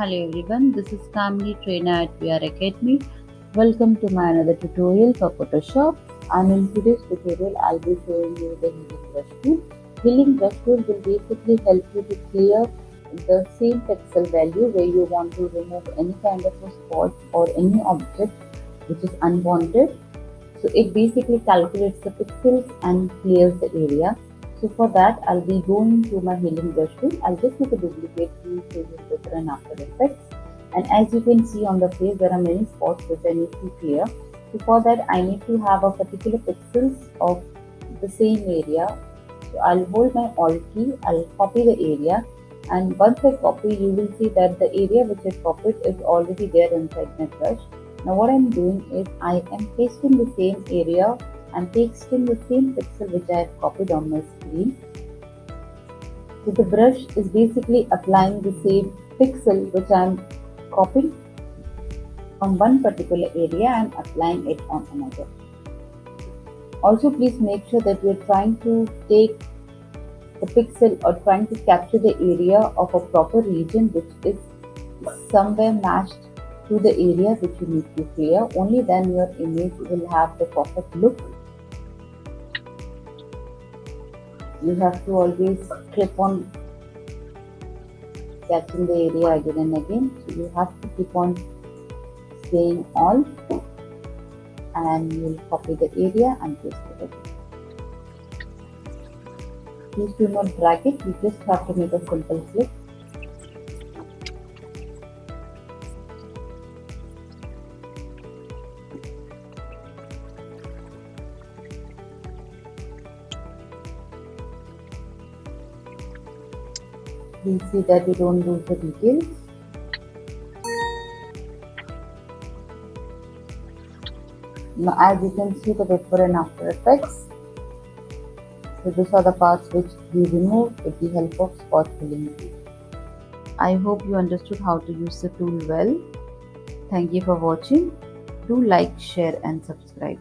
Hello everyone, this is Kamini, trainer at VRAcademi. Welcome to my another tutorial for Photoshop. And in today's tutorial, I'll be showing you the healing brush tool. Healing brush tool will basically help you to clear the same pixel value where you want to remove any kind of a spot or any object which is unwanted. So it basically calculates the pixels and clears the area. So for that, I'll be going to my healing brush tool. I'll just make a duplicate to show you before and after effects. And as you can see on the face, there are many spots which I need to clear. So for that, I need to have a particular pixels of the same area. So I'll hold my Alt key, I'll copy the area. And once I copy, you will see that the area which I copied is already there inside my brush. Now what I'm doing is I am pasting the same area and pasting the same pixel which I have copied on my screen. So the brush is basically applying the same pixel which I am copying from one particular area and applying it on another. Also please make sure that you are trying to take the pixel or trying to capture the area of a proper region which is somewhere matched to the area which you need to clear. Only then your image will have the perfect look. You have to always click on catching the area again and again. So you have to keep on saying all and you will copy the area and paste it again. Please do not drag it, you just have to make a simple click. Please see that you don't lose the details. Now as you can see the before and after effects. So these are the parts which we removed with the help of spot filling tool. I hope you understood how to use the tool well. Thank you for watching. Do like, share and subscribe.